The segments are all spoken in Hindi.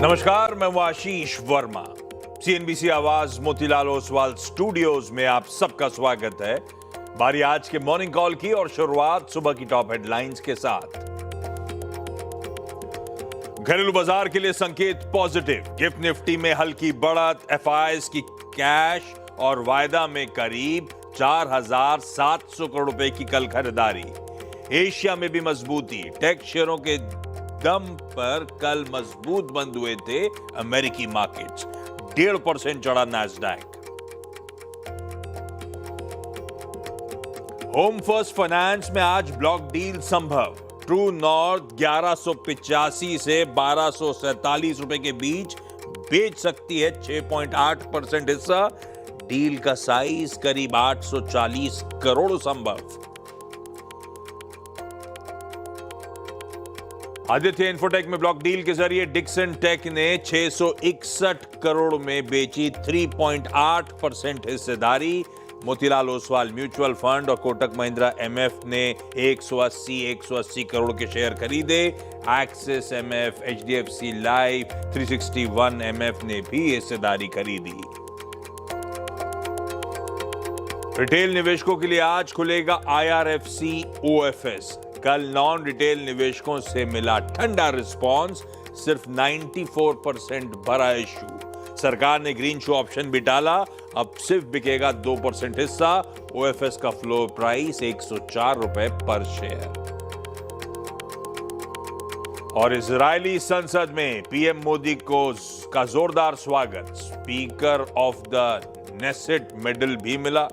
नमस्कार, मैं हूं आशीष वर्मा। सीएनबीसी आवाज मोतीलाल ओसवाल स्टूडियोज में आप सबका स्वागत है। बारी आज के मॉर्निंग कॉल की और शुरुआत सुबह की टॉप हेडलाइंस के साथ। घरेलू बाजार के लिए संकेत पॉजिटिव, गिफ्ट निफ्टी में हल्की बढ़त, एफआईआईज की कैश और वायदा में करीब 4,700 करोड़ रुपए की कल खरीदारी। एशिया में भी मजबूती, टेक शेयरों के दम पर कल मजबूत बंद हुए थे अमेरिकी मार्केट्स। 1.5% चढ़ा नैस्डैक। होम फर्स्ट फाइनेंस में आज ब्लॉक डील संभव। ट्रू नॉर्थ 1185 से 1247 रुपए के बीच बेच सकती है 6.8% हिस्सा। डील का साइज करीब 840 करोड़ संभव। आदित्य इन्फोटेक में ब्लॉक डील के जरिए डिक्सन टेक ने 661 करोड़ में बेची 3.8% हिस्सेदारी। मोतीलाल ओसवाल म्यूचुअल फंड और कोटक महिंद्रा एमएफ ने 180 करोड़ के शेयर खरीदे। Axis MF, HDFC life, 361 MF ने भी हिस्सेदारी खरीदी। रिटेल निवेशकों के लिए आज खुलेगा आईआरएफसी ओएफएस। कल नॉन रिटेल निवेशकों से मिला ठंडा रिस्पांस, सिर्फ 94% भरा इश्यू। सरकार ने ग्रीन शू ऑप्शन भी डाला, अब सिर्फ बिकेगा 2% हिस्सा। ओएफएस का फ्लोर प्राइस 104 रुपए पर शेयर। और इजरायली संसद में पीएम मोदी का जोरदार स्वागत। Speaker of the Knesset medal भी मिला।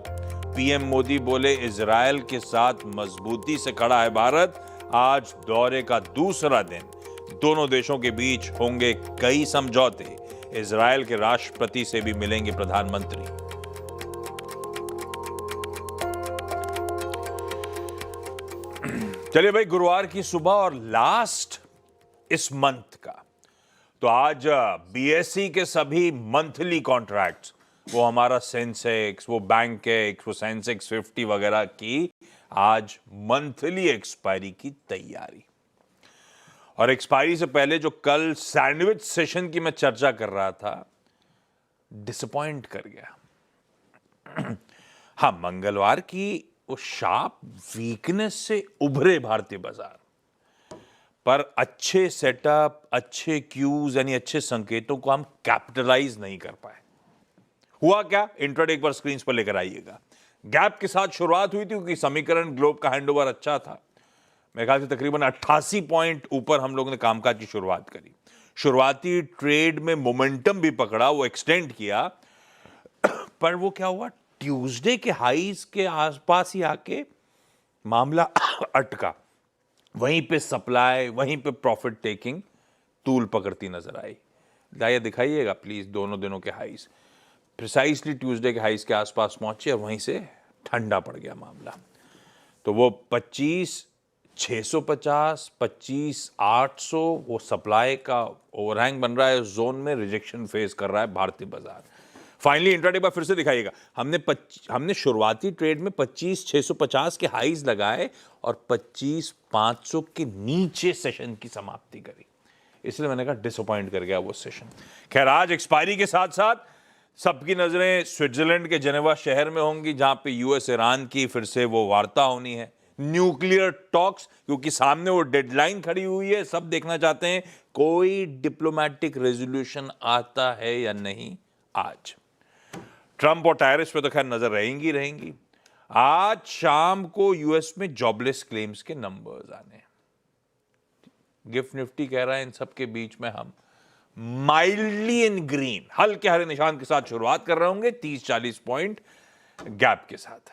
पीएम मोदी बोले, इजरायल के साथ मजबूती से खड़ा है भारत। आज दौरे का दूसरा दिन, दोनों देशों के बीच होंगे कई समझौते। इजरायल के राष्ट्रपति से भी मिलेंगे प्रधानमंत्री। चलिए भाई, गुरुवार की सुबह और लास्ट इस मंथ का, तो आज बीएसई के सभी मंथली कॉन्ट्रैक्ट्स, वो हमारा सेंसेक्स, वो बैंकेक्स, वो सेंसेक्स 50 वगैरह की आज मंथली एक्सपायरी की तैयारी। और एक्सपायरी से पहले जो कल सैंडविच सेशन की मैं चर्चा कर रहा था, डिसअपॉइंट कर गया। हाँ, मंगलवार की वो शार्प वीकनेस से उभरे भारतीय बाजार, पर अच्छे सेटअप, अच्छे क्यूज यानी अच्छे संकेतों को हम कैपिटलाइज नहीं कर पाए। हुआ क्या, इंट्राडे एक बार स्क्रीन पर लेकर आइएगा। गैप के साथ शुरुआत हुई थी क्योंकि समीकरण ग्लोब का हैंडओवर अच्छा था। मेरे ख्याल से तकरीबन 88 पॉइंट ऊपर हम लोगों ने कामकाज की शुरुआत करी। शुरुआती ट्रेड में मोमेंटम भी पकड़ा, वो एक्सटेंड किया, पर वो क्या हुआ, ट्यूसडे के हाईज के आसपास ही आके मामला अटका। वहीं पे सप्लाई, वहीं पे प्रॉफिट टेकिंग तूल पकड़ती नजर आई। दाया दिखाइएगा प्लीज दोनों दिनों के हाईज प्रिसाइसली ट्यूसडे के हाईज के आसपास पहुंचे और वहीं से ठंडा पड़ गया मामला। तो वो 25,650, 25,800 वो सप्लाई का ओवरहैंग बन रहा है। उस जोन में रिजेक्शन फेस कर रहा है भारतीय बाजार। फाइनली इंट्राडे बार फिर से दिखाइएगा। हमने शुरुआती ट्रेड में 25,650 के हाईज लगाए और 25,500 के नीचे सेशन की समाप्ति करी। इसलिए मैंने कहा डिसअपॉइंट कर गया वो सेशन। खैर, आज एक्सपायरी के साथ साथ सबकी नजरें स्विट्जरलैंड के जेनेवा शहर में होंगी, जहां पे यूएस ईरान की फिर से वो वार्ता होनी है, न्यूक्लियर टॉक्स, क्योंकि सामने वो डेडलाइन खड़ी हुई है। सब देखना चाहते हैं कोई डिप्लोमेटिक रेजोल्यूशन आता है या नहीं। आज ट्रंप और टैरिफ पे तो खैर नजर रहेंगी। आज शाम को यूएस में जॉबलेस क्लेम्स के नंबर्स आने हैं। गिफ्ट निफ्टी कह रहा है इन सब के बीच में हम माइल्डली इन ग्रीन, हल्के हरे निशान के साथ शुरुआत कर रहे होंगे 30-40 पॉइंट गैप के साथ।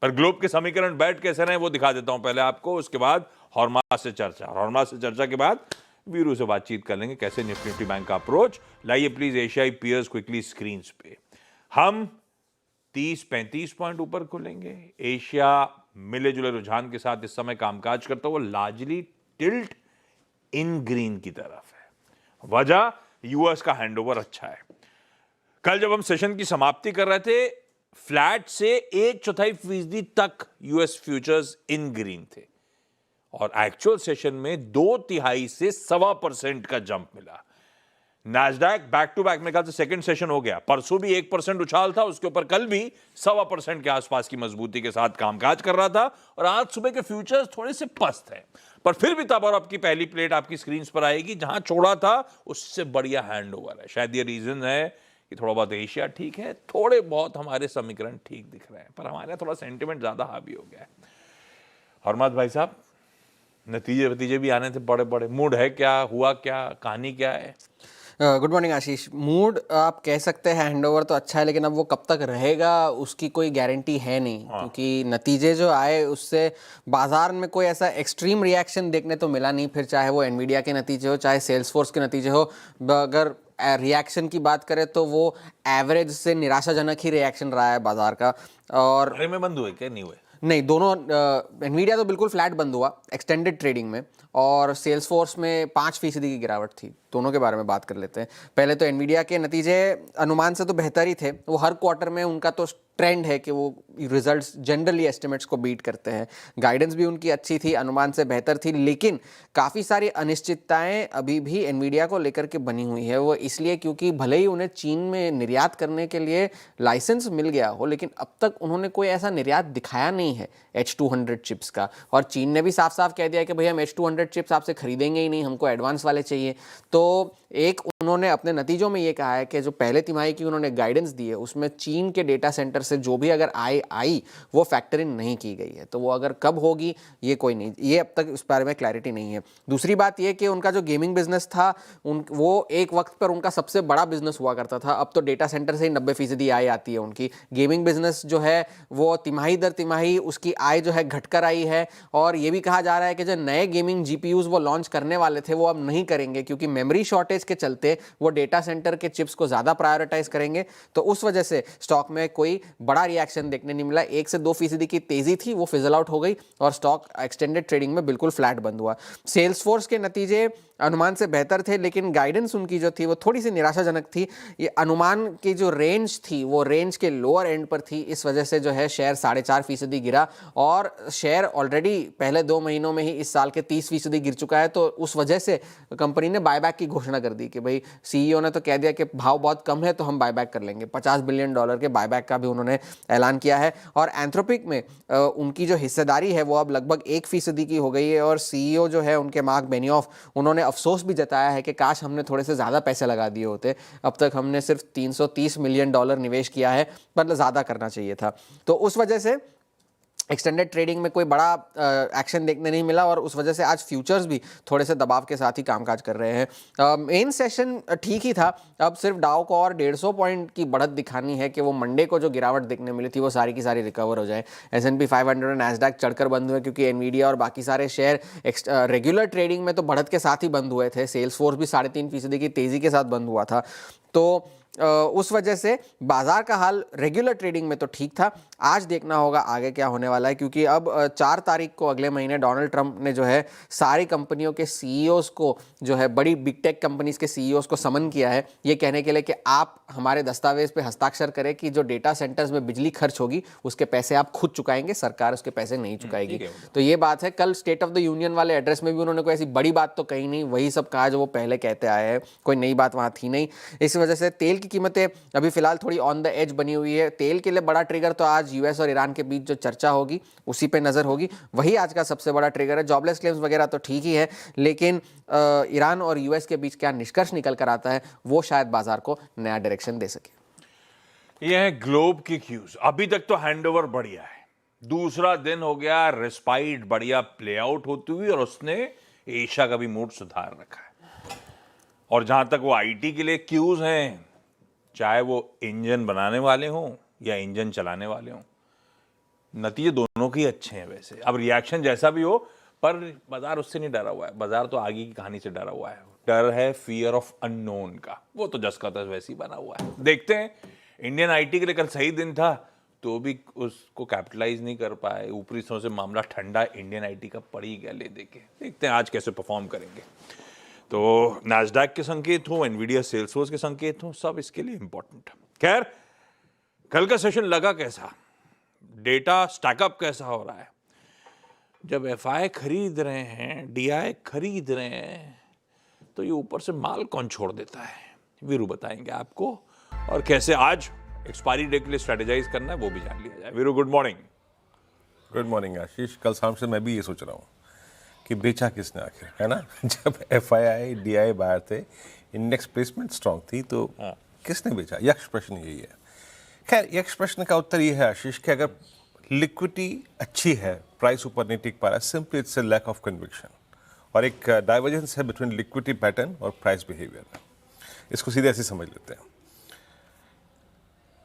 पर ग्लोब के समीकरण बैठ कैसे रहे वो दिखा देता हूं पहले आपको, उसके बाद हॉर्मास से चर्चा, और हॉर्मास से चर्चा के बाद वीरू से बातचीत कर लेंगे कैसे निफ्टी बैंक का अप्रोच। लाइए प्लीज एशियाई पीयर्स क्विकली स्क्रीन पे। हम 30-35 पॉइंट ऊपर खुलेंगे। एशिया मिले जुले रुझान के साथ इस समय कामकाज करता हुआ लार्जली टिल्ट इन ग्रीन की तरफ है। वजह, यूएस का हैंडओवर अच्छा है। कल जब हम सेशन की समाप्ति कर रहे थे, फ्लैट से 1/4% तक यूएस फ्यूचर्स इन ग्रीन थे और एक्चुअल सेशन में 2/3 से 1.25% का जंप मिला। नैस्डैक बैक टू बैक, मेरे ख्याल से सेकंड सेशन हो गया, परसों भी 1% उछाल था, उसके ऊपर कल भी 1.25% के आसपास की मजबूती के साथ कामकाज कर रहा था, और आज सुबह के फ्यूचर्स थोड़े से पस्त हैं, पर फिर भी तब और आपकी पहली प्लेट आपकी स्क्रीन पर आएगी, जहां छोड़ा था उससे बढ़िया हैंडओवर है। शायद ये रीजन है कि थोड़ा बहुत एशिया ठीक है, थोड़े बहुत हमारे समीकरण ठीक दिख रहे हैं, पर हमारे यहाँ थोड़ा सेंटिमेंट ज्यादा हावी हो गया है। हरमत भाई साहब, नतीजे भी आने थे बड़े बड़े, मूड है क्या, हुआ क्या, कहानी क्या है? गुड मॉर्निंग आशीष। मूड आप कह सकते हैं हैंडओवर तो अच्छा है, लेकिन अब वो कब तक रहेगा उसकी कोई गारंटी है नहीं, क्योंकि नतीजे जो आए उससे बाजार में कोई ऐसा एक्सट्रीम रिएक्शन देखने तो मिला नहीं। फिर चाहे वो एनवीडिया के नतीजे हो, चाहे सेल्सफोर्स के नतीजे हो, अगर रिएक्शन की बात करें तो वो एवरेज से निराशाजनक ही रिएक्शन रहा है बाजार का। और घरे में बंद हुए क्या, नहीं हुए? नहीं, दोनों एनवीडिया तो बिल्कुल फ्लैट बंद हुआ एक्सटेंडेड ट्रेडिंग में, और सेल्सफोर्स में 5% की गिरावट थी। दोनों के बारे में बात कर लेते हैं। पहले तो एनवीडिया के नतीजे अनुमान से तो बेहतर ही थे। वो हर क्वार्टर में उनका तो ट्रेंड है कि वो रिजल्ट्स जनरली एस्टिमेट्स को बीट करते हैं। गाइडेंस भी उनकी अच्छी थी, अनुमान से बेहतर थी, लेकिन काफ़ी सारी अनिश्चितताएं अभी भी एनवीडिया को लेकर के बनी हुई है। वो इसलिए क्योंकि भले ही उन्हें चीन में निर्यात करने के लिए लाइसेंस मिल गया हो, लेकिन अब तक उन्होंने कोई ऐसा निर्यात दिखाया नहीं है H200 चिप्स का। और चीन ने भी साफ साफ कह दिया कि भाई हम H200 चिप्स आपसे खरीदेंगे ही नहीं, हमको एडवांस वाले चाहिए। तो एक उन्होंने अपने नतीजों में ये कहा है कि जो पहले तिमाही की उन्होंने गाइडेंस दी है उसमें चीन के डेटा सेंटर से जो भी अगर आई वो फैक्टर इन नहीं की गई है। तो वो अगर कब होगी ये कोई नहीं, ये अब तक उस बारे में क्लैरिटी नहीं है। दूसरी बात ये कि उनका जो गेमिंग बिजनेस था वो एक वक्त पर उनका सबसे बड़ा बिजनेस हुआ करता था। अब तो डेटा सेंटर से ही 90% आय आती है उनकी। गेमिंग बिजनेस जो है वो तिमाही दर तिमाही उसकी आय जो है घटकर आई है। और ये भी कहा जा रहा है कि जो नए गेमिंग जीपीयूज वो लॉन्च करने वाले थे वो अब नहीं करेंगे, क्योंकि मेमोरी शॉर्टेज के चलते वो डेटा सेंटर के चिप्स को ज़्यादा प्रायोरिटाइज करेंगे। तो उस वजह से स्टॉक में कोई बड़ा रिएक्शन देखने नहीं मिला। 1 से 2% की तेजी थी, वो फिजल आउट हो गई और स्टॉक एक्सटेंडेड ट्रेडिंग में बिल्कुल फ्लैट बंद हुआ। सेल्सफोर्स के नतीजे अनुमान से बेहतर थे, लेकिन गाइडेंस उनकी जो थी वो थोड़ी सी निराशाजनक थी। ये अनुमान की जो रेंज थी वो रेंज के लोअर एंड पर थी, इस वजह से जो है शेयर 4.5% गिरा। और शेयर ऑलरेडी पहले 2 महीनों में ही इस साल के 30% गिर चुका है। तो उस वजह से कंपनी ने बायबैक की घोषणा कर दी कि भाई सीईओ ने तो कह दिया कि भाव बहुत कम है तो हम बायबैक कर लेंगे। $50 बिलियन के बायबैक का भी उन्होंने ऐलान किया है। और एंथ्रोपिक में उनकी जो हिस्सेदारी है वो अब लगभग 1% की हो गई है। और सीईओ जो है उनके मार्क बेनियोफ, उन्होंने अफसोस भी जताया है कि काश हमने थोड़े से ज़्यादा पैसे लगा दिए होते, अब तक हमने सिर्फ $330 मिलियन निवेश किया है, मतलब ज़्यादा करना चाहिए था। तो उस वजह से एक्सटेंडेड ट्रेडिंग में कोई बड़ा एक्शन देखने नहीं मिला, और उस वजह से आज फ्यूचर्स भी थोड़े से दबाव के साथ ही कामकाज कर रहे हैं। मेन सेशन ठीक ही था। अब सिर्फ डाउ को और 150 पॉइंट की बढ़त दिखानी है कि वो मंडे को जो गिरावट देखने मिली थी वो सारी की सारी रिकवर हो जाए। S&P 500 और नैस्डैक चढ़कर बंद हुए, क्योंकि एनवीडिया और बाकी सारे शेयर रेगुलर ट्रेडिंग में तो बढ़त के साथ ही बंद हुए थे। सेल्सफोर्स भी 3.5% की तेज़ी के साथ बंद हुआ था। तो उस वजह से बाजार का हाल रेगुलर ट्रेडिंग में तो ठीक था। आज देखना होगा आगे क्या होने वाला है, क्योंकि अब 4 तारीख को अगले महीने डोनाल्ड ट्रंप ने जो है सारी कंपनियों के सीईओज को, जो है बड़ी बिग टेक कंपनीज के सीईओज को समन किया है, ये कहने के लिए कि आप हमारे दस्तावेज पे हस्ताक्षर करें कि जो डेटा सेंटर्स में बिजली खर्च होगी उसके पैसे आप खुद चुकाएंगे, सरकार उसके पैसे नहीं चुकाएगी। तो ये बात है। कल स्टेट ऑफ द यूनियन वाले एड्रेस में भी उन्होंने कोई ऐसी बड़ी बात तो कही नहीं, वही सब कहा जो वो पहले कहते आए हैं, कोई नई बात वहाँ थी नहीं। इस वजह से तेल की कीमतें अभी फिलहाल थोड़ी ऑन द एज बनी हुई है। तेल के लिए बड़ा ट्रिगर तो आज यूएस और ईरान के बीच जो चर्चा होगी उसी पे नजर होगी, वही आज का सबसे बड़ा ट्रिगर है। जॉबलेस क्लेम्स वगैरह तो ठीक ही है, लेकिन ईरान और यूएस के बीच क्या निष्कर्ष निकल कर आता है वो शायद बाजार को नया डायरेक्शन दे सके। ये है ग्लोब की क्यूज। अभी तक तो हैंडओवर बढ़िया है, दूसरा दिन हो गया रेस्पाइट बढ़िया प्ले आउट होती हुई, और उसने एशिया का भी मूड सुधार रखा है। और जहां तक वो आईटी के लिए क्यूज हैं, चाहे वो इंजन बनाने वाले हों या इंजन चलाने वाले हों, नतीजे दोनों के अच्छे हैं। वैसे अब रिएक्शन जैसा भी हो, पर बाजार उससे नहीं डरा हुआ है। बाजार तो आगे की कहानी से डरा हुआ है। डर है फियर ऑफ अननोन का, वो तो जस का तस वैसे ही बना हुआ है। देखते हैं। इंडियन आईटी के लिए कल सही दिन था तो भी उसको कैपिटलाइज नहीं कर पाए। ऊपरी सौ से मामला ठंडा इंडियन आईटी का पड़ ही गया ले देके। देखते हैं आज कैसे परफॉर्म करेंगे। तो नैस्डैक के संकेत हो, एनवीडिया सेल्सफोर्स के संकेत हो, सब इसके लिए इंपॉर्टेंट है। खैर, कल का सेशन लगा कैसा, डेटा स्टैकअप कैसा हो रहा है? जब एफआई खरीद रहे हैं, डीआई खरीद रहे हैं, तो ये ऊपर से माल कौन छोड़ देता है? वीरू बताएंगे आपको, और कैसे आज एक्सपायरी डे के लिए स्ट्रेटेजाइज करना है वो भी जान लिया जाए। Veeru, good morning. Good morning Ashish. कल शाम से मैं भी ये सोच रहा हूँ कि बेचा किसने आखिर, है ना। जब FII DI बाहर थे, इंडेक्स प्लेसमेंट स्ट्रांग थी, तो किसने बेचा? यक्ष प्रश्न यही है। खैर, यक्ष प्रश्न का उत्तर ये है आशीष कि अगर लिक्विडिटी अच्छी है, प्राइस ऊपर नहीं टिक पा रहा है, simply it's a lack of conviction, और एक डाइवर्जेंस है बिटवीन लिक्विडिटी पैटर्न और प्राइस बिहेवियर। इसको सीधे ऐसे समझ लेते हैं।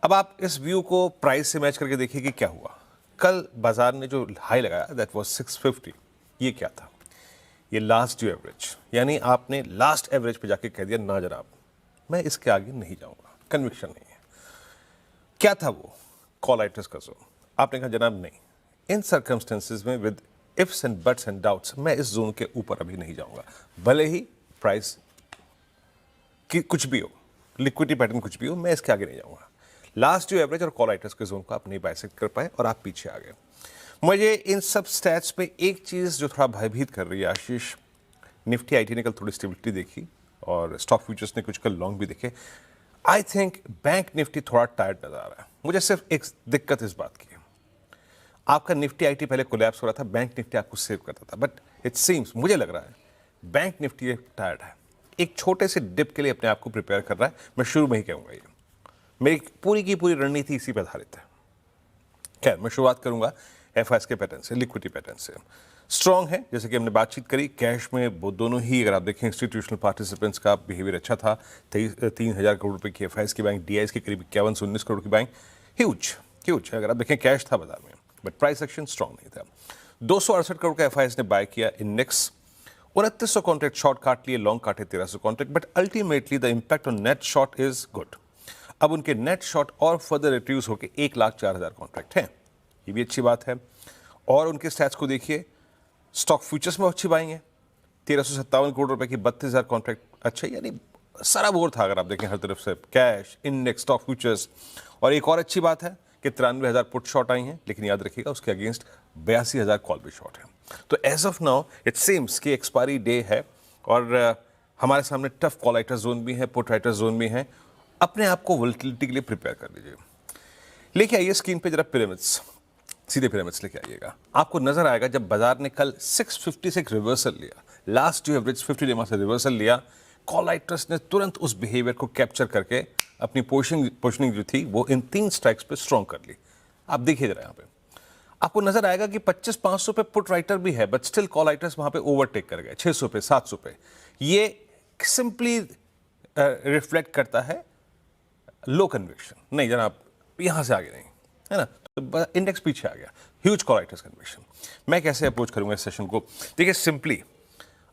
अब आप इस व्यू को प्राइस से मैच करके देखिए कि क्या हुआ। कल बाजार ने जो हाई लगाया, दैट वाज 650। ये क्या था? ये लास्ट ड्यू एवरेज, यानी आपने लास्ट एवरेज पे जाके कह दिया ना जनाब, मैं इसके आगे नहीं जाऊंगा, कन्विक्शन नहीं है। क्या था वो? कॉलाइटस का जोन। आपने कहा जनाब नहीं, इन सर्कमस्टेंसेज में with ifs and buts and doubts मैं इस जोन के ऊपर अभी नहीं जाऊंगा, भले ही प्राइस की कुछ भी हो, लिक्विडिटी पैटर्न कुछ भी हो, मैं इसके आगे नहीं जाऊंगा। लास्ट ड्यू एवरेज और कॉलाइटस के जोन को आप नहीं बाइसेक्ट कर पाए और आप पीछे आ गए। मुझे इन सब स्टैट्स पे एक चीज़ जो थोड़ा भयभीत कर रही है आशीष, निफ्टी IT ने कल थोड़ी स्टेबिलिटी देखी और स्टॉक फ्यूचर्स ने कुछ कल लॉन्ग भी देखे। आई थिंक बैंक निफ्टी थोड़ा टायर्ड नजर आ रहा है। मुझे सिर्फ एक दिक्कत इस बात की है, आपका निफ्टी IT पहले कोलैप्स हो रहा था, बैंक निफ्टी आपको सेव करता था, बट इट सीम्स, मुझे लग रहा है बैंक निफ्टी टायर्ड है, एक छोटे से डिप के लिए अपने आप को प्रिपेयर कर रहा है। मैं शुरू में ही कहूँगा, ये मेरी पूरी की पूरी रणनीति इसी पर आधारित है। खैर, मैं शुरुआत करूंगा FIs के पैटर्न से, लिक्विडिटी पैटर्न से। स्ट्रॉन्ग है, जैसे कि हमने बातचीत करी, कैश में वो दोनों ही, अगर आप देखें इंस्टीट्यूशनल पार्टिसिपेंट्स का बिहेवियर अच्छा था। 3,000 करोड़ रुपए की FIs की बैंक, DIs के करीब 51 से 19 करोड़ की बैंक, ह्यूज। अगर आप देखें कैश था बाजार में, बट प्राइस एक्शन स्ट्रॉन्ग नहीं था। 268 करोड़ का FIs ने बाय किया। इंडेक्स 2900 कॉन्ट्रैक्ट शॉर्ट काट लिए, लॉन्ग काटे 1300 contract, but ultimately the impact on net short is good. अब उनके नेट शॉर्ट और फर्दर रिड्यूस होकर 1,04,000 कॉन्ट्रैक्ट हैं, ये भी अच्छी बात है। और उनके स्टैट्स को देखिए, स्टॉक फ्यूचर्स में अच्छी बाइंग है, 1357 करोड़ रुपए की 32,000 कॉन्ट्रैक्ट, अच्छा, यानी सारा बोर था अगर आप देखें हर तरफ से, कैश, इंडेक्स, स्टॉक फ्यूचर्स। और एक और अच्छी बात है कि 93,000 पुट शॉर्ट आई हैं, लेकिन याद रखिएगा उसके अगेंस्ट 82,000 कॉल भी शॉर्ट है। तो as of now it seems कि एक्सपायरी डे है और हमारे सामने टफ कॉल राइटर जोन भी है, पुट राइटर जोन भी है। अपने आप को वोलेटिलिटी के लिए प्रिपेयर कर लीजिए। लेके आइए स्क्रीन पे जरा पिरामिड्स, सीधे पिरामिड्स लेके आइएगा। आपको नजर आएगा जब बाजार ने कल 650 से एक रिवर्सल लिया, लास्ट जो एवरेज 50 डे से रिवर्सल लिया, कॉल राइटर्स ने तुरंत उस बिहेवियर को कैप्चर करके अपनी पोजिशनिंग जो थी वो इन 3 स्ट्राइक्स पे स्ट्रॉन्ग कर ली। आप देखिए जरा यहाँ पे, आपको नजर आएगा कि 2500-500 पे पुट राइटर भी है, बट स्टिल कॉल राइटर्स वहां पे ओवरटेक कर गए 600 पे, 700 पे। ये सिंपली रिफ्लेक्ट करता है लो कन्विक्शन। नहीं जनाब, यहां से आगे नहीं, है ना, तो इंडेक्स पीछे आ गया, ह्यूज कॉल राइटर्स कन्विक्शन। मैं कैसे अप्रोच करूंगा इस सेशन को? देखिए सिंपली,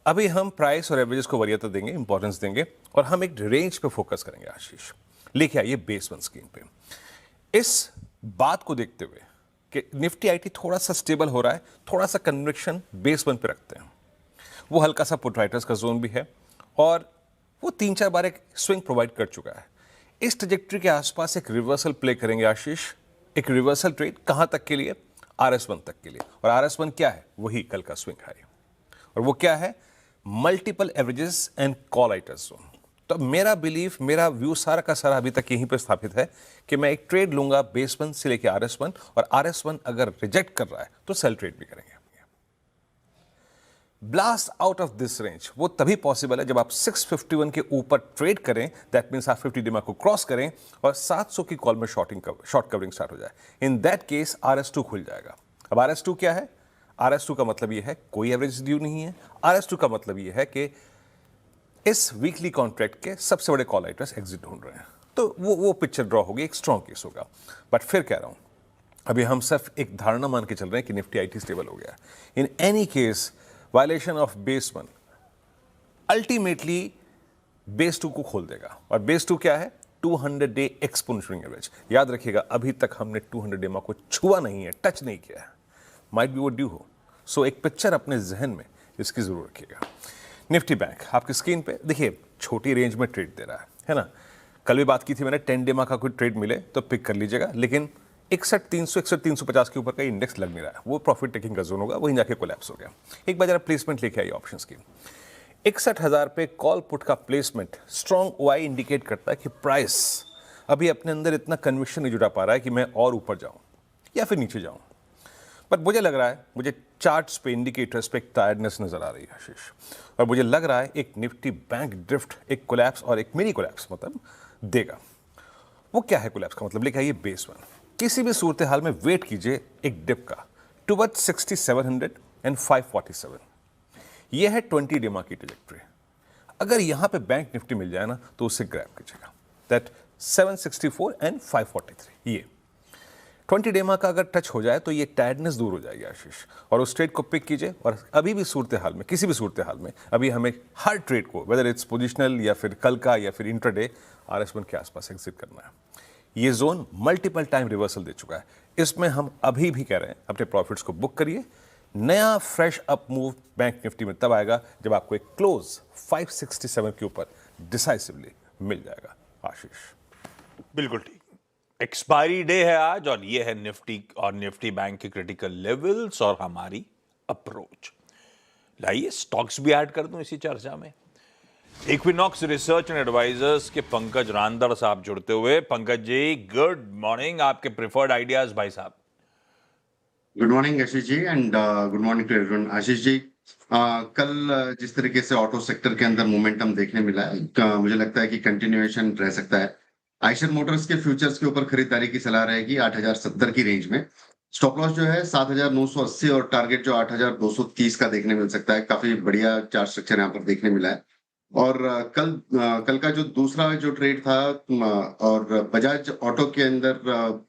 अभी हम प्राइस और एवरेजेस को वरीयता देंगे, इंपॉर्टेंस देंगे, और हम एक रेंज पे फोकस करेंगे। आशीष लेके आइए बेस 1 स्क्रीन पे। इस बात को देखते हुए कि निफ्टी IT थोड़ा सा स्टेबल हो रहा है, थोड़ा सा कन्विक्शन बेस 1 पे रखते हैं। वो हल्का सा पुट राइटर्स का जोन भी है और वो 3-4 बार एक स्विंग प्रोवाइड कर चुका है। इस ट्रैजेक्टरी के आसपास एक रिवर्सल प्ले करेंगे आशीष, एक रिवर्सल ट्रेड कहां तक के लिए? RS1 तक के लिए। और RS1 क्या है? वही कल का स्विंग हाई, और वो क्या है? Multiple averages and call writers zone. तो मेरा बिलीफ, मेरा व्यू सारा का सारा अभी तक यहीं पर स्थापित है कि मैं एक ट्रेड लूंगा बेस 1 से लेके RS1, और RS1 अगर रिजेक्ट कर रहा है तो सेल ट्रेड भी करेंगे। Blast out of this range वो तभी पॉसिबल है जब आप 651 के ऊपर ट्रेड करें, दैट मींस आप 50 डिमा को क्रॉस करें और 700 की कॉल में शॉर्ट कवरिंग स्टार्ट हो जाए। इन दैट केस RS2 खुल जाएगा। अब RS2 क्या है? RS2 का मतलब ये है कोई एवरेज ड्यू नहीं है। RS2 का मतलब ये है कि इस वीकली कॉन्ट्रैक्ट के सबसे बड़े कॉल राइटर्स एग्जिट ढूंढ रहे हैं, तो वो पिक्चर ड्रॉ होगी, एक स्ट्रॉन्ग केस होगा। बट फिर कह रहा हूं, अभी हम सिर्फ एक धारणा मान के चल रहे हैं कि निफ्टी IT स्टेबल हो गया। In any case violation of base 1 ultimately base 2 को खोल देगा, और बेस 2 क्या है? 200 डे एक्सपोनेंशियल एवरेज। याद रखिएगा, अभी तक हमने 200 डे को छुआ नहीं है, टच नहीं किया है। माइट बी वो ड्यू हो, सो एक पिक्चर अपने जहन में इसकी जरूर रखिएगा। निफ्टी बैंक आपकी स्क्रीन पे देखिए, छोटी रेंज में ट्रेड दे रहा है ना। कल भी बात की थी मैंने, 10 डे का कोई ट्रेड मिले तो पिक कर लीजिएगा, लेकिन 61,300 61,350 के ऊपर का इंडेक्स लग नहीं रहा है, वो प्रॉफिट टेकिंग का जोन होगा, वहीं जाके कोलैप्स हो गया। एक बार जरा प्लेसमेंट लेके आइए ऑप्शंस की। 61,000 पे कॉल पुट का प्लेसमेंट स्ट्रॉन्ग ओआई इंडिकेट करता है कि प्राइस अभी अपने अंदर इतना कन्विक्शन नहीं जुटा पा रहा है कि मैं और ऊपर जाऊं या फिर नीचे जाऊं। पर मुझे लग रहा है, मुझे चार्ट्स पे इंडिकेटर्स पे एक टायर्डनेस नजर आ रही है आशीष, और मुझे लग रहा है एक निफ्टी बैंक ड्रिफ्ट, एक कोलैप्स और एक मिनी कोलैप्स मतलब देगा। वो क्या है कोलैप्स का मतलब, लेके आइए बेस वन। किसी भी सूरत हाल में वेट कीजिए एक डिप का टुवर्ड्स 6700 एंड 547। ये है 20 डे की ट्रैजेक्टरी। अगर यहां पे बैंक निफ्टी मिल जाए ना तो उसे ग्रैब कीजिएगा, दैट 764 एंड 543। ये 20 डे का अगर टच हो जाए तो ये टायर्डनेस दूर हो जाएगी आशीष, और उस ट्रेड को पिक कीजिए। और अभी भी सूरत हाल में, किसी भी सूरत हाल में, अभी हमें हर ट्रेड को, वेदर इट्स पोजिशनल या फिर कल का या फिर इंट्राडे, RS1 के आसपास एग्जिट करना है। ये जोन मल्टीपल टाइम रिवर्सल दे चुका है, इसमें हम अभी भी कह रहे हैं अपने प्रॉफिट्स को बुक करिए। नया fresh up move bank Nifty में तब आएगा जब आपको एक क्लोज 567 के ऊपर डिसाइसिवली मिल जाएगा आशीष। बिल्कुल ठीक। एक्सपायरी डे है आज, और ये है निफ्टी और निफ्टी बैंक के क्रिटिकल लेवल्स और हमारी अप्रोच। लाइए स्टॉक्स भी ऐड कर दूं इसी चर्चा में। इक्विनॉक्स रिसर्च एंड एडवाइजर्स के पंकज रांदड़ साहब जुड़ते हुए। पंकज जी गुड मॉर्निंग, आपके प्रिफर्ड आइडियाज भाई साहब। Good morning Ashish ji and good morning to everyone. Ashish ji, कल जिस तरीके से ऑटो सेक्टर के अंदर मोमेंटम देखने मिला है, मुझे लगता है कि कंटिन्यूएशन रह सकता है। आइशर मोटर्स के फ्यूचर्स के ऊपर खरीदारी की सलाह रहेगी 8070 की रेंज में। स्टॉप लॉस जो है 7980 और टारगेट जो 8230 का देखने मिल सकता है। काफी बढ़िया चार्ट स्ट्रक्चर यहाँ पर देखने मिला है। और कल का जो दूसरा जो ट्रेड था, और बजाज ऑटो के अंदर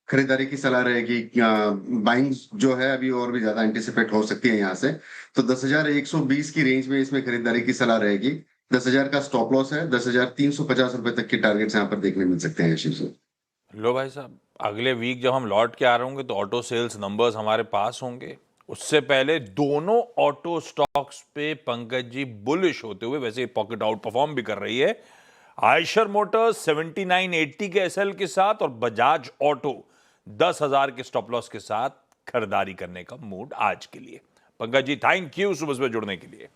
खरीदारी की सलाह रहेगी। बाइंग जो है अभी और भी ज्यादा एंटिसिपेट हो सकती है यहाँ से, तो 10,120 की रेंज में इसमें खरीदारी की सलाह रहेगी। 10,000 का स्टॉप लॉस है, 10,350 रुपए तक के टारगेट्स यहाँ पर देखने मिल सकते हैं आशीष जी। लो भाई साहब, अगले वीक जब हम लौट के आ रहे होंगे तो ऑटो सेल्स नंबर्स हमारे पास होंगे। उससे पहले दोनों ऑटो स्टॉक्स पे पंकज जी बुलिश होते हुए, वैसे पॉकेट आउट परफॉर्म भी कर रही है। आयशर मोटर्स 7980 के एसएल के साथ और बजाज ऑटो 10,000 के स्टॉप लॉस के साथ खरीदारी करने का मूड आज के लिए। पंकज जी थैंक यू सुबह सुबह जुड़ने के लिए।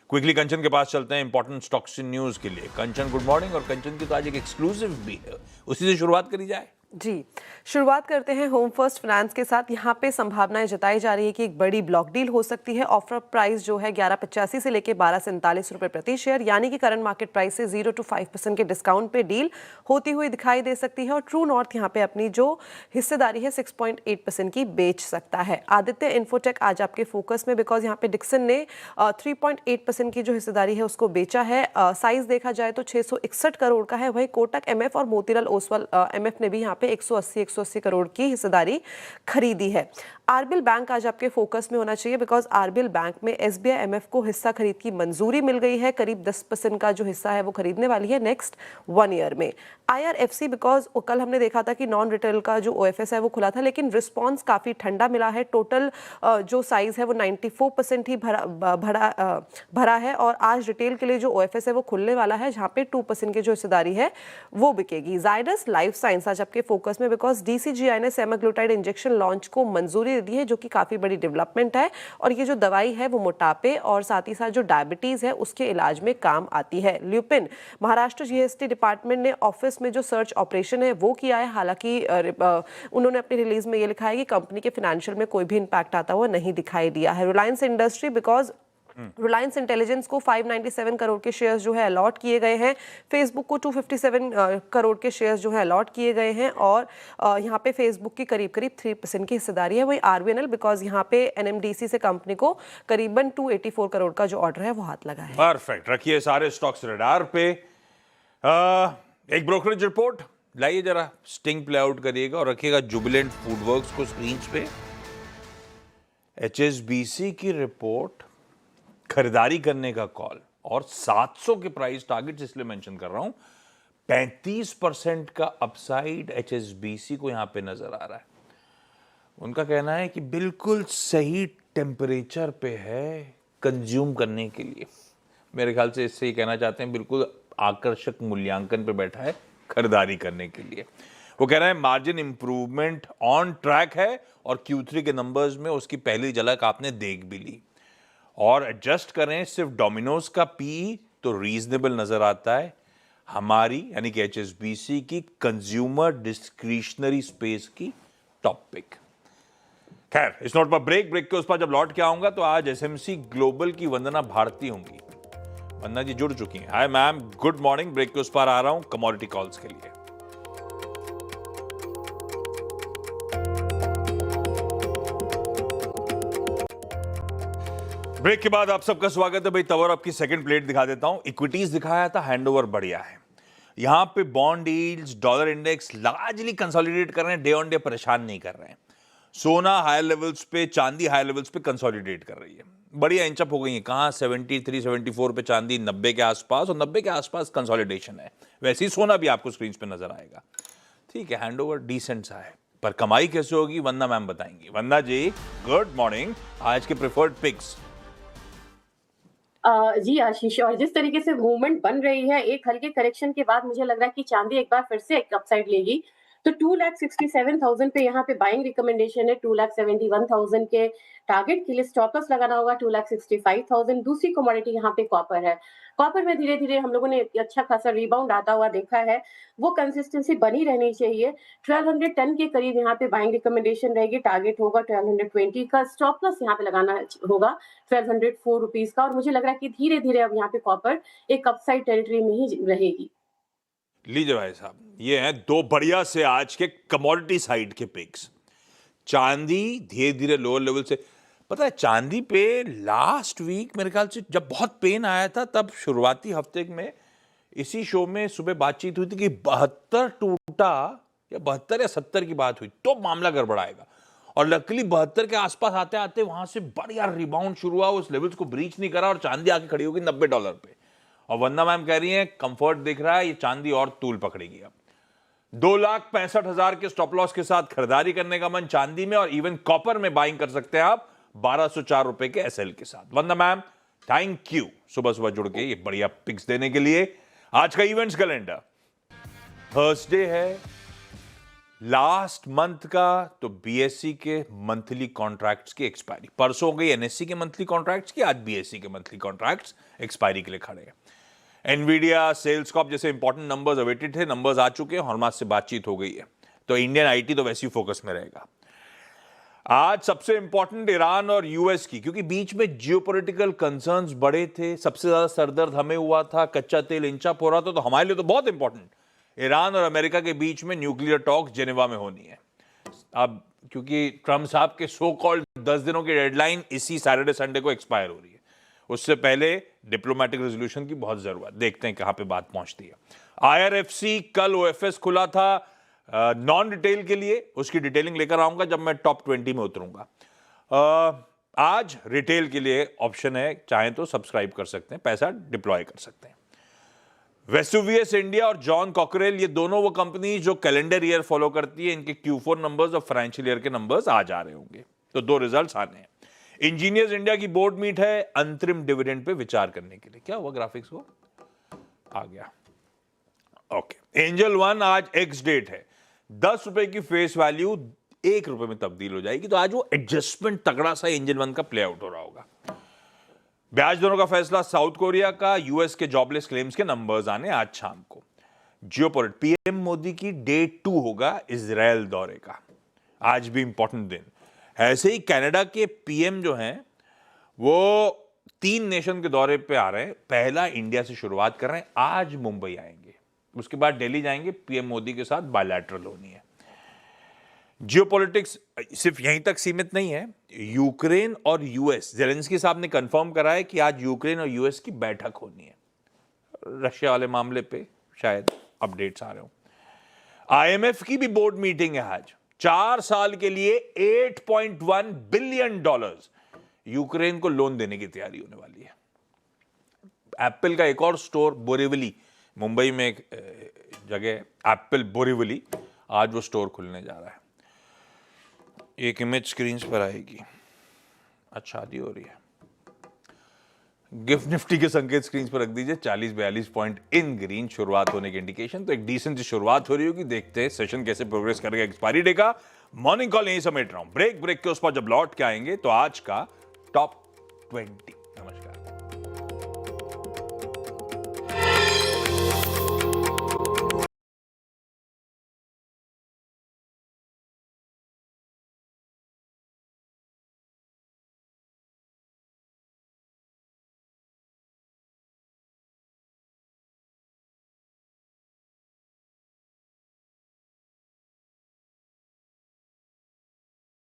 क्विकली कंचन के पास चलते हैं इंपॉर्टेंट स्टॉक्स न्यूज के लिए। कंचन गुड मॉर्निंग, और कंचन की तो आज एक एक्सक्लूसिव भी है, उसी से शुरुआत करी जाए। जी, शुरुआत करते हैं होम फर्स्ट फाइनेंस के साथ। यहाँ पे संभावनाएं जताई जा रही है कि एक बड़ी ब्लॉक डील हो सकती है। ऑफर प्राइस जो है 11.85 से लेकर 12.47 रुपए प्रति शेयर, यानी कि करंट मार्केट प्राइस से 0 to 5% के डिस्काउंट पे डील होती हुई दिखाई दे सकती है। और ट्रू नॉर्थ यहाँ पे अपनी जो हिस्सेदारी है 6.8% की बेच सकता है। आदित्य इन्फोटेक आज आपके फोकस में, बिकॉज यहाँ पे डिक्सन ने 3.8% की जो हिस्सेदारी है उसको बेचा है। साइज देखा जाए तो 661 करोड़ का है। वही कोटक एमएफ और मोतीलाल ओसवाल एमएफ ने भी यहाँ पे 180 करोड़ की हिस्सेदारी खरीदी है। आरबीएल बैंक आज आपके फोकस में होना चाहिए, बिकॉज आरबीएल बैंक में एसबीआई एमएफ को हिस्सा खरीद की मंजूरी मिल गई है। करीब 10% का जो हिस्सा है वो खरीदने वाली है नेक्स्ट 1 ईयर में। आईआरएफसी, बिकॉज कल हमने देखा था कि नॉन रिटेल का जो ओएफएस है वो खुला था, लेकिन रिस्पॉन्स काफी ठंडा मिला है। टोटल जो साइज है वो 94% ही भरा है। और आज रिटेल के लिए जो ओएफएस है वो खुलने वाला है, जहां पे 2% की जो हिस्सेदारी है वो बिकेगी। जायडस लाइफ साइंस आज आपके फोकस में, बिकॉज डीसीजीआई ने सेमाग्लूटाइड इंजेक्शन लॉन्च को मंजूरी दे दी है, जो कि काफी बड़ी डेवलपमेंट है। और ये जो दवाई है वो मोटापे और साथ ही साथ जो डायबिटीज है उसके इलाज में काम आती है। ल्यूपिन, महाराष्ट्र जीएसटी डिपार्टमेंट ने ऑफिस में जो सर्च ऑपरेशन है वो किया है। हालांकि उन्होंने अपनी रिलीज में ये लिखा है कि कंपनी के फाइनेंशियल में कोई भी इंपैक्ट आता हुआ नहीं दिखाई दिया है। Reliance industry, because Reliance intelligence को 597 करोड़ के शेयर्स जो है अलॉट किए गए हैं। फेसबुक को 257 करोड़ के शेयर्स जो है अलॉट किए गए हैं। और यहाँ पे फेसबुक की करीब 3% की हिस्सेदारी है। वही आरबीएनएल, बिकॉज यहाँ पे एनएमडीसी से कंपनी को करीबन 284 करोड़ का जो ऑर्डर है वो हाथ लगा है। परफेक्ट, रखिए सारे स्टॉक्स रडार पे। एक ब्रोकरेज रिपोर्ट लाइए जरा, स्टिंग प्ले आउट करिएगा और रखिएगा जुबिलेंट फूडवर्क्स को स्क्रीन पे। एचएसबीसी की रिपोर्ट, खरीदारी करने का कॉल और 700 के प्राइस टारगेट, इसलिए मेंशन कर रहा हूं। 35% का अपसाइड एचएसबीसी को यहां पे नजर आ रहा है। उनका कहना है कि बिल्कुल सही टेम्परेचर पे है कंज्यूम करने के लिए। मेरे ख्याल से इससे ही कहना चाहते हैं बिल्कुल आकर्षक मूल्यांकन पे बैठा है खरीदारी करने के लिए। वो कह रहे हैं मार्जिन इंप्रूवमेंट ऑन ट्रैक है और Q3 के नंबर्स में उसकी पहली झलक आपने देख भी ली। और एडजस्ट करें सिर्फ डोमिनोज का पी तो रीजनेबल नजर आता है, हमारी यानी कि HSBC की कंज्यूमर डिस्क्रिशनरी स्पेस की टॉप पिक। खैर, इट्स नॉट पर ब्रेक के उस पर जब लौट के आऊंगा तो आज SMC ग्लोबल की वंदना भारती होंगी। वंदना जी जुड़ चुकी हैं। Hi ma'am, good morning. Break के उस पर आ रहा हूं कमोडिटी कॉल्स के लिए। ब्रेक के बाद आप सबका स्वागत है भाई। तब और आपकी सेकंड प्लेट दिखा देता हूं। इक्विटीज दिखाया था, हैंडओवर बढ़िया है। यहां पे bond yields, dollar index largely consolidate कर रहे हैं, डे ऑन डे परेशान नहीं कर रहे हैं। सोना हायर लेवल्स पे, चांदी हायर लेवल्स पे कंसोलिडेट कर रही है, बढ़िया इंचअप हो गई है। कहां 73 74 पे चांदी, 90 के आसपास, और 90 के आसपास कंसोलिडेशन है। वैसे ही सोना भी आपको स्क्रीन पे नजर आएगा। ठीक है, हैंडओवर डिसेंट सा है, पर कमाई कैसे होगी वंदना मैम बताएंगी। वंदना जी गुड मॉर्निंग। आज के प्रेफर्ड पिक्स। जी आशीष, और जिस तरीके से मूवमेंट बन रही है एक हल्के करेक्शन के बाद, मुझे लग रहा है कि चांदी एक बार फिर से एक अपसाइड लेगी। तो 2,67,000 पे यहाँ पे बाइंग रिकमेंडेशन है। 2,71,000 के टारगेट के लिए स्टॉप लॉस लगाना होगा 2,65,000। दूसरी कमोडिटी यहाँ पे कॉपर है। कॉपर में धीरे धीरे हम लोगों ने अच्छा खासा रिबाउंड आता हुआ देखा है, वो कंसिस्टेंसी बनी रहनी चाहिए। 1210 के करीब यहाँ पे बाइंग रिकमेंडेशन रहेगी, टारगेट होगा 1220 का, स्टॉप लॉस यहाँ पे लगाना होगा 1204 रुपीज का। और मुझे लग रहा है कि धीरे धीरे अब यहाँ पे कॉपर एक अपसाइड टेरिटरी में ही रहेगी। लीजिए भाई साहब, ये हैं दो बढ़िया से आज के कमोडिटी साइड के पिक्स। चांदी धीरे धीरे लोअर लेवल से, पता है चांदी पे लास्ट वीक मेरे ख्याल से जब बहुत पेन आया था, तब शुरुआती हफ्ते में इसी शो में सुबह बातचीत हुई थी कि 72 टूटा या 72 या 70 की बात हुई तो मामला गड़बड़ाएगा। और लकीली 72 के आसपास आते आते वहां से बढ़िया रिबाउंड शुरू हुआ, उस लेवल्स को ब्रीच नहीं करा और चांदी आके खड़ी होगी $90 पे। और वंदना मैम कह रही हैं कंफर्ट दिख रहा है, ये चांदी और तूल पकड़ेगी। अब 2,65,000 के स्टॉप लॉस के साथ खरीदारी करने का मन चांदी में और इवन कॉपर में बाइंग कर सकते हैं आप 1,204 रुपए के SL के साथ। वंदना मैम थैंक यू सुबह सुबह जुड़ के ये बढ़िया पिक्स देने के लिए। आज का इवेंट्स कैलेंडर, थर्सडे है लास्ट मंथ का, तो BSE के मंथली कॉन्ट्रैक्ट्स की एक्सपायरी। परसों हो गई NSE के मंथली कॉन्ट्रैक्ट्स की, आज BSE के मंथली कॉन्ट्रैक्ट्स एक्सपायरी के लिए खड़े हैं। एनवीडिया, सेल्सकॉप जैसे इंपॉर्टेंट नंबर्स अवेटेड थे, नंबर्स आ चुके हैं, हॉलमार्क से बातचीत हो गई है। तो इंडियन IT तो वैसे ही फोकस में रहेगा। आज सबसे इंपॉर्टेंट ईरान और US की, क्योंकि बीच में जियोपॉलिटिकल कंसर्न्स बड़े थे, सबसे ज्यादा सरदर्द हमें हुआ था, कच्चा तेल इंचअप हो रहा था, तो हमारे लिए तो बहुत इंपॉर्टेंट ईरान और अमेरिका के बीच में न्यूक्लियर टॉक जेनेवा में होनी है। अब क्योंकि ट्रम्प साहब के सो कॉल्ड 10 दिनों की डेडलाइन इसी सैटरडे संडे को एक्सपायर हो रही है, उससे पहले डिप्लोमेटिक रेजोल्यूशन की बहुत जरूरत। देखते हैं कहां पे बात पहुंचती है। IRFC कल OFS खुला था नॉन रिटेल के लिए, उसकी डिटेलिंग लेकर आऊंगा जब मैं टॉप 20 में उतरूंगा। आज रिटेल के लिए ऑप्शन है, चाहें तो सब्सक्राइब कर सकते हैं, पैसा डिप्लॉय कर सकते हैं। वेसुवियस इंडिया और जॉन कॉकरेल, ये दोनों वो कंपनी जो कैलेंडर ईयर फॉलो करती है, इनके Q4 नंबर्स और फाइनेंशियल ईयर के नंबर्स आ जा रहे होंगे, तो 2 रिजल्ट्स आने हैं। इंजीनियर्स इंडिया की बोर्ड मीट है अंतरिम डिविडेंड पे विचार करने के लिए। क्या हुआ ग्राफिक्स को? आ गया। ओके, एंजल वन आज एक्स डेट है, 10 रुपए की फेस वैल्यू 1 रुपए में तब्दील हो जाएगी, तो आज वो एडजस्टमेंट तगड़ा सा एंजल वन का प्ले आउट हो रहा होगा। ब्याज दरों का फैसला साउथ कोरिया का, US के जॉबलेस क्लेम्स के नंबर्स आने आज शाम को। जियोपॉलिटिक्स, PM मोदी की डे 2 होगा इजराइल दौरे का, आज भी इंपॉर्टेंट दिन। ऐसे ही कनाडा के PM जो हैं वो 3 नेशन के दौरे पे आ रहे हैं। पहला इंडिया से शुरुआत कर रहे हैं, आज मुंबई आएंगे, उसके बाद दिल्ली जाएंगे, PM मोदी के साथ बायलैटरल होनी है। जियोपॉलिटिक्स सिर्फ यहीं तक सीमित नहीं है, यूक्रेन और US, जेलेंस्की साहब ने कंफर्म करा है कि आज यूक्रेन और US की बैठक होनी है, रशिया वाले मामले पे शायद अपडेट्स आ रहे हो। IMF की भी बोर्ड मीटिंग है आज, 4 साल के लिए $8.1 बिलियन यूक्रेन को लोन देने की तैयारी होने वाली है। एप्पल का एक और स्टोर बोरीवली, मुंबई में एक जगह एप्पल बोरीवली, आज वो स्टोर खुलने जा रहा है। एक इमेज स्क्रीन पर आएगी, अच्छा शादी हो रही है। गिफ्ट निफ्टी के संकेत स्क्रीन पर रख दीजिए, 40-42 पॉइंट इन ग्रीन, शुरुआत होने की इंडिकेशन, तो एक डिसेंट शुरुआत हो रही होगी। देखते हैं सेशन कैसे प्रोग्रेस करेगा एक्सपायरी डे का। मॉर्निंग कॉल यहीं समेट रहा हूं, ब्रेक के उस पर जब लौट के आएंगे तो आज का टॉप 20।